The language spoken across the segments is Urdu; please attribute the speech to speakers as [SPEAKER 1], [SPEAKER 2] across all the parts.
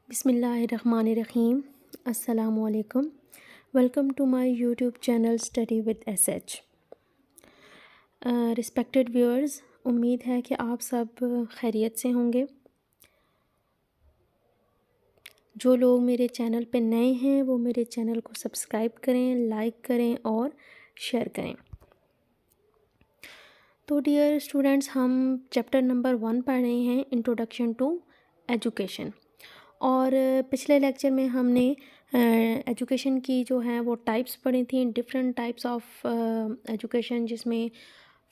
[SPEAKER 1] بسم اللہ الرحمن الرحیم۔ السلام علیکم۔ Welcome to my YouTube channel study with S H. Respected viewers, امید ہے کہ آپ سب خیریت سے ہوں گے۔ جو لوگ میرے چینل پہ نئے ہیں وہ میرے چینل کو سبسکرائب کریں، لائک کریں اور شیئر کریں۔ تو ڈیئر اسٹوڈنٹس، ہم چیپٹر نمبر 1 پڑھ رہے ہیں، انٹروڈکشن ٹو ایجوکیشن۔ اور پچھلے لیکچر میں ہم نے ایجوکیشن کی جو ہیں وہ ٹائپس پڑھی تھیں، ڈفرینٹ ٹائپس آف ایجوکیشن، جس میں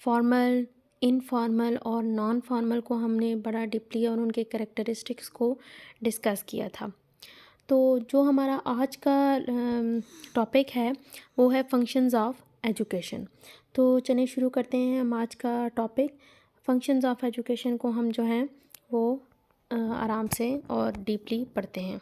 [SPEAKER 1] فارمل، انفارمل اور نان فارمل کو ہم نے بڑا ڈیپلی اور ان کے کریکٹرسٹکس کو ڈسکس کیا تھا۔ تو جو ہمارا آج کا ٹاپک ہے وہ ہے فنکشنز آف ایجوکیشن۔ تو چلیں شروع کرتے ہیں ہم آج کا ٹاپک۔ فنکشنز آف ایجوکیشن کو ہم جو ہیں وہ آرام سے اور ڈیپلی پڑھتے ہیں۔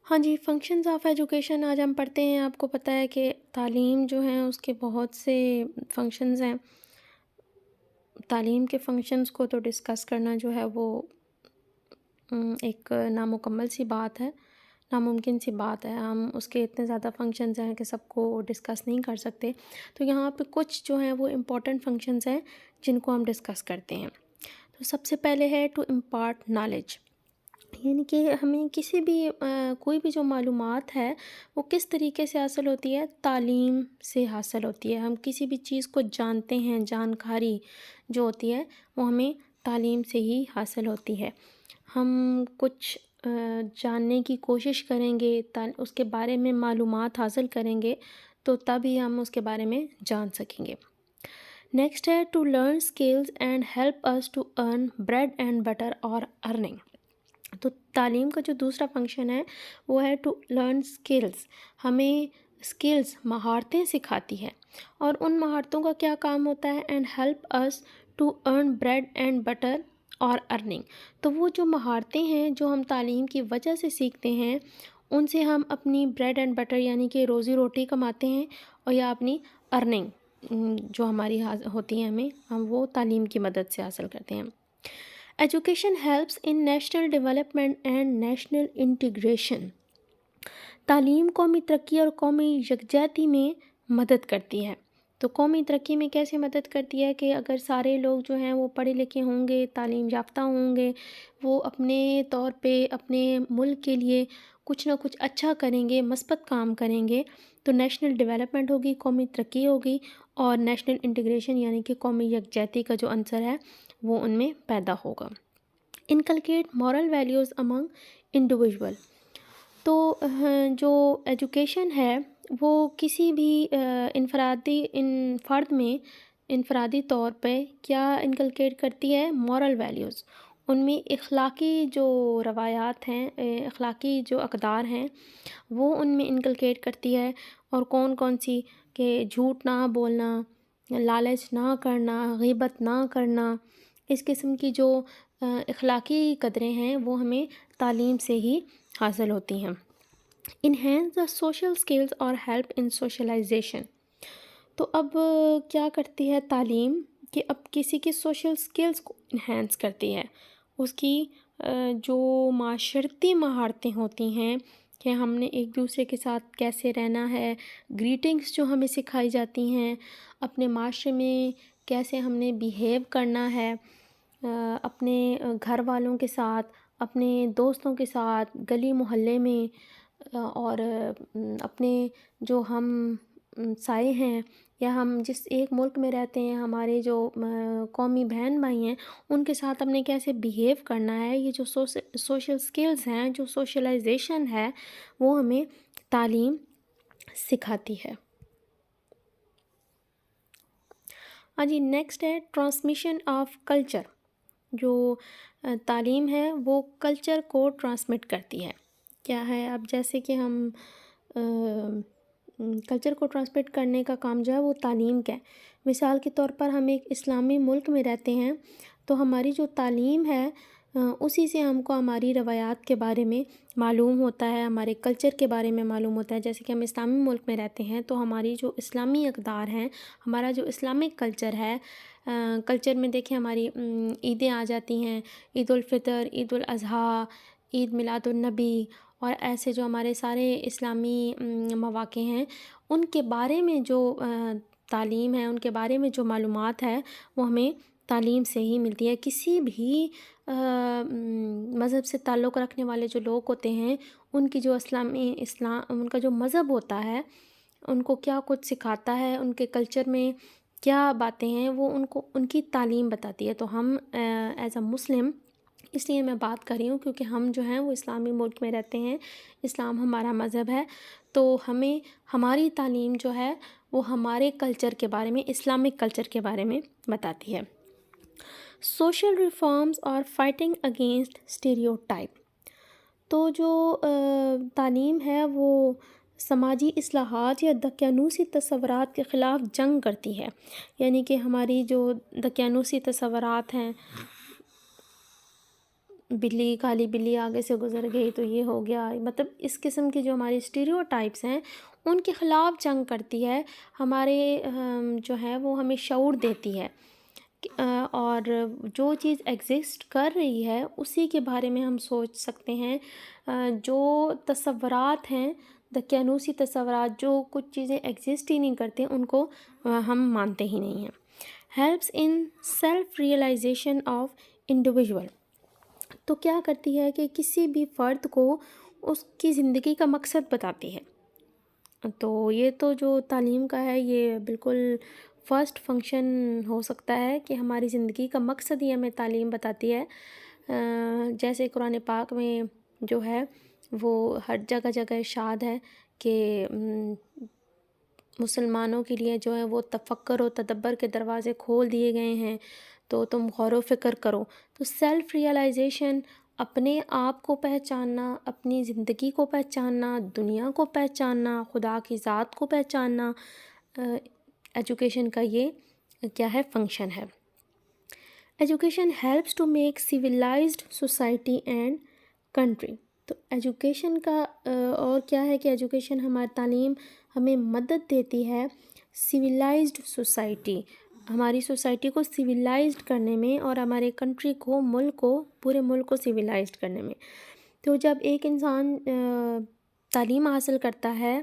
[SPEAKER 1] ہاں جی، فنکشنز آف ایجوکیشن آج ہم پڑھتے ہیں۔ آپ کو پتہ ہے کہ تعلیم جو ہیں اس کے بہت سے فنکشنز ہیں۔ تعلیم کے فنکشنز کو تو ڈسکس کرنا جو ہے وہ ایک نامکمل سی بات ہے، ناممکن سی بات ہے۔ ہم اس کے اتنے زیادہ فنکشنز ہیں کہ سب کو ڈسکس نہیں کر سکتے۔ تو یہاں پہ کچھ جو ہیں وہ امپورٹنٹ فنکشنز ہیں جن کو ہم ڈسکس کرتے ہیں۔ تو سب سے پہلے ہے ٹو امپارٹ نالج، یعنی کہ ہمیں کسی بھی کوئی بھی جو معلومات ہے وہ کس طریقے سے حاصل ہوتی ہے؟ تعلیم سے حاصل ہوتی ہے۔ ہم کسی بھی چیز کو جانتے ہیں، جانکاری جو ہوتی ہے وہ ہمیں تعلیم سے ہی حاصل ہوتی ہے۔ ہم کچھ جاننے کی کوشش کریں گے، اس کے بارے میں معلومات حاصل کریں گے تو تبھی ہم اس کے بارے میں جان سکیں گے۔ نیکسٹ ہے to learn skills and help us to earn bread and butter اور ارننگ۔ تو تعلیم کا جو دوسرا فنکشن ہے وہ ہے ٹو لرن اسکلز، ہمیں اسکلز، مہارتیں سکھاتی ہے۔ اور ان مہارتوں کا کیا کام ہوتا ہے؟ And help us to earn bread and butter اور ارننگ۔ تو وہ جو مہارتیں ہیں جو ہم تعلیم کی وجہ سے سیکھتے ہیں، ان سے ہم اپنی بریڈ اینڈ بٹر یعنی کہ روزی روٹی کماتے ہیں، اور یا اپنی ارننگ جو ہماری ہوتی ہے ہم وہ تعلیم کی مدد سے حاصل کرتے ہیں۔ Education helps in national development and national integration. تعلیم قومی ترقی اور قومی یکجہتی میں مدد کرتی ہے۔ تو قومی ترقی میں کیسے مدد کرتی ہے کہ اگر سارے لوگ جو ہیں وہ پڑھے لکھے ہوں گے، تعلیم یافتہ ہوں گے، وہ اپنے طور پہ اپنے ملک کے لیے کچھ نہ کچھ اچھا کریں گے، مثبت کام کریں گے، تو نیشنل ڈیولپمنٹ ہوگی، قومی ترقی ہوگی، اور نیشنل انٹیگریشن یعنی کہ قومی یکجہتی کا جو عنصر ہے وہ ان میں پیدا ہوگا۔ انکلکیٹ مورل ویلیوز امنگ انڈیویژول۔ تو جو ایجوکیشن ہے وہ کسی بھی فرد میں انفرادی طور پہ کیا انکلکیٹ کرتی ہے؟ Moral values. ان میں اخلاقی جو روایات ہیں، اخلاقی جو اقدار ہیں وہ ان میں انکلکیٹ کرتی ہے۔ اور کون کون سی؟ کہ جھوٹ نہ بولنا، لالچ نہ کرنا، غیبت نہ کرنا، اس قسم کی جو اخلاقی قدریں ہیں وہ ہمیں تعلیم سے ہی حاصل ہوتی ہیں۔ انہینس دا سوشل اسکلز اور ہیلپ ان سوشلائزیشن۔ تو اب کیا کرتی ہے تعلیم کہ اب کسی کی سوشل اسکلز کو انہینس کرتی ہے، اس کی جو معاشرتی مہارتیں ہوتی ہیں کہ ہم نے ایک دوسرے کے ساتھ کیسے رہنا ہے، گریٹنگس جو ہمیں سکھائی جاتی ہیں، اپنے معاشرے میں کیسے ہم نے بیہیو کرنا ہے، اپنے گھر والوں کے ساتھ، اپنے دوستوں کے ساتھ، گلی محلے میں، اور اپنے جو ہم سائے ہیں یا ہم جس ایک ملک میں رہتے ہیں، ہمارے جو قومی بہن بھائی ہیں، ان کے ساتھ ہم نے کیسے بیہیو کرنا ہے، یہ جو سوشل سکلز ہیں، جو سوشلائزیشن ہے، وہ ہمیں تعلیم سکھاتی ہے۔ ہاں جی، نیکسٹ ہے ٹرانسمیشن آف کلچر۔ جو تعلیم ہے وہ کلچر کو ٹرانسمٹ کرتی ہے۔ کیا ہے؟ اب جیسے کہ ہم کلچر کو ٹرانسمٹ کرنے کا کام جو ہے وہ تعلیم کا ہے۔ مثال کے طور پر ہم ایک اسلامی ملک میں رہتے ہیں تو ہماری جو تعلیم ہے اسی سے ہم کو ہماری روایات کے بارے میں معلوم ہوتا ہے، ہمارے کلچر کے بارے میں معلوم ہوتا ہے۔ جیسے کہ ہم اسلامی ملک میں رہتے ہیں تو ہماری جو اسلامی اقدار ہیں، ہمارا جو اسلامک کلچر ہے، کلچر میں دیکھیں ہماری عیدیں آ جاتی ہیں، عید الفطر، عید الاضحیٰ، عید میلاد النبی، اور ایسے جو ہمارے سارے اسلامی مواقع ہیں، ان کے بارے میں جو تعلیم ہے، ان کے بارے میں جو معلومات ہے، وہ ہمیں تعلیم سے ہی ملتی ہے۔ کسی بھی مذہب سے تعلق رکھنے والے جو لوگ ہوتے ہیں، ان کی جو ان کا جو مذہب ہوتا ہے، ان کو کیا کچھ سکھاتا ہے، ان کے کلچر میں کیا باتیں ہیں، وہ ان کی تعلیم بتاتی ہے۔ تو ہم ایز اے مسلم، اس لیے میں بات کر رہی ہوں کیونکہ ہم جو ہیں وہ اسلامی ملک میں رہتے ہیں، اسلام ہمارا مذہب ہے، تو ہمیں ہماری تعلیم جو ہے وہ ہمارے کلچر کے بارے میں، اسلامک کلچر کے بارے میں بتاتی ہے۔ سوشل ریفارمز اور فائٹنگ اگینسٹ اسٹیریوٹائپ، تو جو تعلیم ہے وہ سماجی اصلاحات یا دقیانوسی تصورات کے خلاف جنگ کرتی ہے، یعنی کہ ہماری جو دقیانوسی تصورات ہیں، بلی، کالی بلی آگے سے گزر گئی تو یہ ہو گیا، مطلب اس قسم کی جو ہماری اسٹیریوٹائپس ہیں، ان کے خلاف جنگ کرتی ہے، ہمارے جو ہے وہ ہمیں شعور دیتی ہے، اور جو چیز ایگزسٹ کر رہی ہے اسی کے بارے میں ہم سوچ سکتے ہیں۔ جو تصورات ہیں، دقیانوسی تصورات، جو کچھ چیزیں ایگزسٹ ہی نہیں کرتے، ان کو ہم مانتے ہی نہیں ہیں۔ Helps in self realisation of individual, تو کیا کرتی ہے کہ کسی بھی فرد کو اس کی زندگی کا مقصد بتاتی ہے۔ تو یہ تو جو تعلیم کا ہے، یہ بالکل فرسٹ فنکشن ہو سکتا ہے کہ ہماری زندگی کا مقصد ہی ہمیں تعلیم بتاتی ہے۔ جیسے قرآن پاک میں جو ہے وہ ہر جگہ جگہ ارشاد ہے کہ مسلمانوں کے لیے جو ہے وہ تفکر و تدبر کے دروازے کھول دیے گئے ہیں، تو تم غور و فکر کرو۔ تو سیلف ریئلائزیشن، اپنے آپ کو پہچاننا، اپنی زندگی کو پہچاننا، دنیا کو پہچاننا، خدا کی ذات کو پہچاننا، ایجوکیشن کا یہ کیا ہے، فنکشن ہے۔ Education helps to make civilised society and country, تو ایجوکیشن کا اور کیا ہے کہ ایجوکیشن، ہماری تعلیم ہمیں مدد دیتی ہے سویلائزڈ سوسائٹی، ہماری سوسائٹی کو سویلائزڈ کرنے میں، اور ہمارے کنٹری کو، ملک کو، پورے ملک کو سویلائزڈ کرنے میں۔ تو جب ایک انسان تعلیم حاصل کرتا ہے،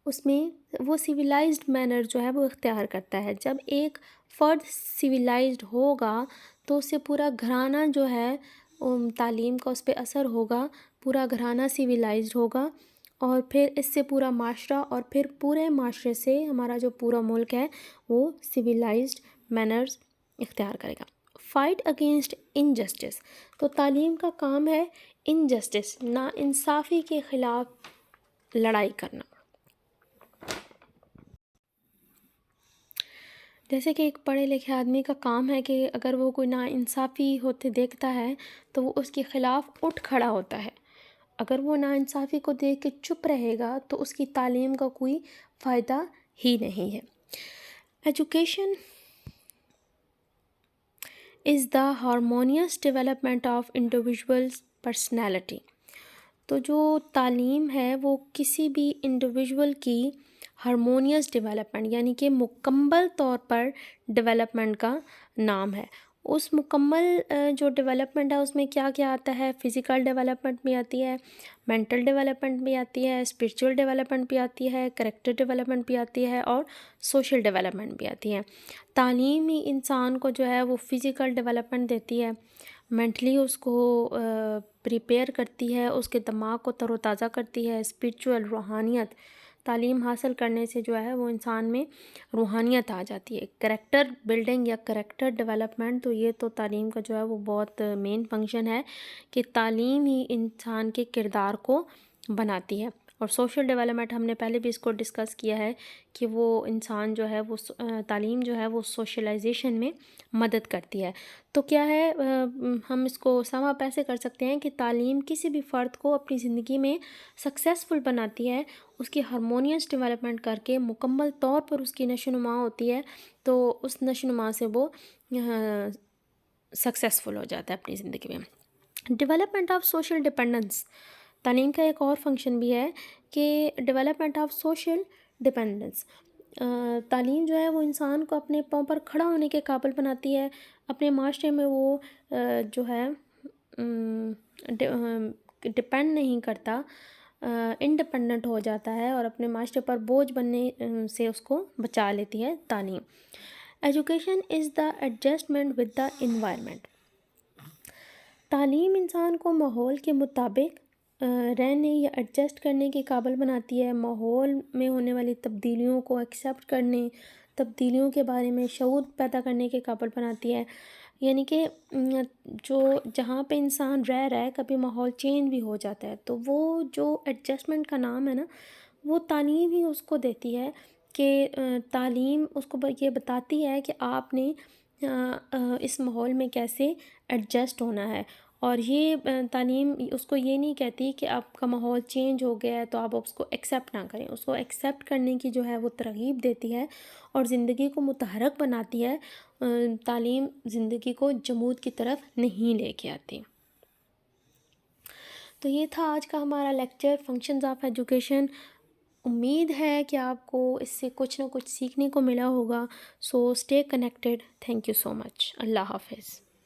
[SPEAKER 1] اس میں وہ سویلائزڈ مینر جو ہے وہ اختیار کرتا ہے۔ جب ایک فرد سویلائزڈ ہوگا تو اس سے پورا گھرانہ جو ہے، تعلیم کا اس پہ اثر ہوگا، پورا گھرانہ سویلائزڈ ہوگا، اور پھر اس سے پورا معاشرہ، اور پھر پورے معاشرے سے ہمارا جو پورا ملک ہے وہ سویلائزڈ مینرز اختیار کرے گا۔ فائٹ اگینسٹ انجسٹس، تو تعلیم کا کام ہے انجسٹس، ناانصافی کے خلاف لڑائی کرنا۔ جیسے کہ ایک پڑھے لکھے آدمی کا کام ہے کہ اگر وہ کوئی ناانصافی ہوتے دیکھتا ہے تو وہ اس کے خلاف اٹھ کھڑا ہوتا ہے۔ اگر وہ ناانصافی کو دیکھ کے چپ رہے گا تو اس کی تعلیم کا کوئی فائدہ ہی نہیں ہے۔ Education is the harmonious development of انڈیویژولز personality, تو جو تعلیم ہے وہ کسی بھی انڈیویژول کی ہارمونیس ڈیولپمنٹ، یعنی کہ مکمل طور پر ڈیولپمنٹ کا نام ہے۔ اس مکمل جو ڈیولپمنٹ ہے اس میں کیا کیا آتا ہے، فزیکل ڈیولپمنٹ بھی آتی ہے، مینٹل ڈیولپمنٹ بھی آتی ہے، اسپرچول ڈیولپمنٹ بھی آتی ہے، کریکٹر ڈیولپمنٹ بھی آتی ہے، اور سوشل ڈیولپمنٹ بھی آتی ہے۔ تعلیم ہی انسان کو جو ہے وہ فزیکل ڈیولپمنٹ دیتی ہے، مینٹلی اس کو پریپیئر کرتی ہے، اس کے دماغ کو تر و تازہ کرتی ہے، اسپرچول، روحانیت، تعلیم حاصل کرنے سے جو ہے وہ انسان میں روحانیت آ جاتی ہے۔ کریکٹر بلڈنگ یا کریکٹر ڈیولپمنٹ، تو یہ تو تعلیم کا جو ہے وہ بہت مین فنکشن ہے کہ تعلیم ہی انسان کے کردار کو بناتی ہے۔ اور سوشل ڈیولپمنٹ، ہم نے پہلے بھی اس کو ڈسکس کیا ہے کہ وہ انسان جو ہے وہ تعلیم جو ہے وہ سوشلائزیشن میں مدد کرتی ہے۔ تو کیا ہے، ہم اس کو سم اپ ایسے کر سکتے ہیں کہ تعلیم کسی بھی فرد کو اپنی زندگی میں سکسیزفل بناتی ہے، اس کی ہارمونیس ڈیولپمنٹ کر کے مکمل طور پر اس کی نشو و نما ہوتی ہے، تو اس نشو و نما سے وہ سکسیزفل ہو جاتا ہے اپنی زندگی میں۔ ڈیولپمنٹ آف سوشل ڈپینڈنس، تعلیم کا ایک اور فنکشن بھی ہے کہ ڈیولپمنٹ آف سوشل ڈپینڈنس، تعلیم جو ہے وہ انسان کو اپنے پاؤں پر کھڑا ہونے کے قابل بناتی ہے، اپنے معاشرے میں وہ جو ہے ڈپینڈ نہیں کرتا، انڈیپینڈنٹ ہو جاتا ہے اور اپنے معاشرے پر بوجھ بننے سے اس کو بچا لیتی ہے تعلیم۔ Education is the adjustment with the environment, تعلیم انسان کو ماحول کے مطابق رہنے یا ایڈجسٹ کرنے کے قابل بناتی ہے، ماحول میں ہونے والی تبدیلیوں کو ایکسیپٹ کرنے، تبدیلیوں کے بارے میں شعور پیدا کرنے کے قابل بناتی ہے۔ یعنی کہ جہاں پہ انسان رہ رہا ہے کبھی ماحول چینج بھی ہو جاتا ہے، تو وہ جو ایڈجسٹمنٹ کا نام ہے نا، وہ تعلیم ہی اس کو دیتی ہے کہ تعلیم اس کو یہ بتاتی ہے کہ آپ نے اس ماحول میں کیسے ایڈجسٹ ہونا ہے، اور یہ تعلیم اس کو یہ نہیں کہتی کہ آپ کا ماحول چینج ہو گیا ہے تو آپ اس کو ایکسیپٹ نہ کریں، اس کو ایکسیپٹ کرنے کی جو ہے وہ ترغیب دیتی ہے اور زندگی کو متحرک بناتی ہے۔ تعلیم زندگی کو جمود کی طرف نہیں لے کے آتی۔ تو یہ تھا آج کا ہمارا لیکچر فنکشنز آف ایجوکیشن، امید ہے کہ آپ کو اس سے کچھ نہ کچھ سیکھنے کو ملا ہوگا۔ So stay connected, thank you so much, اللہ حافظ۔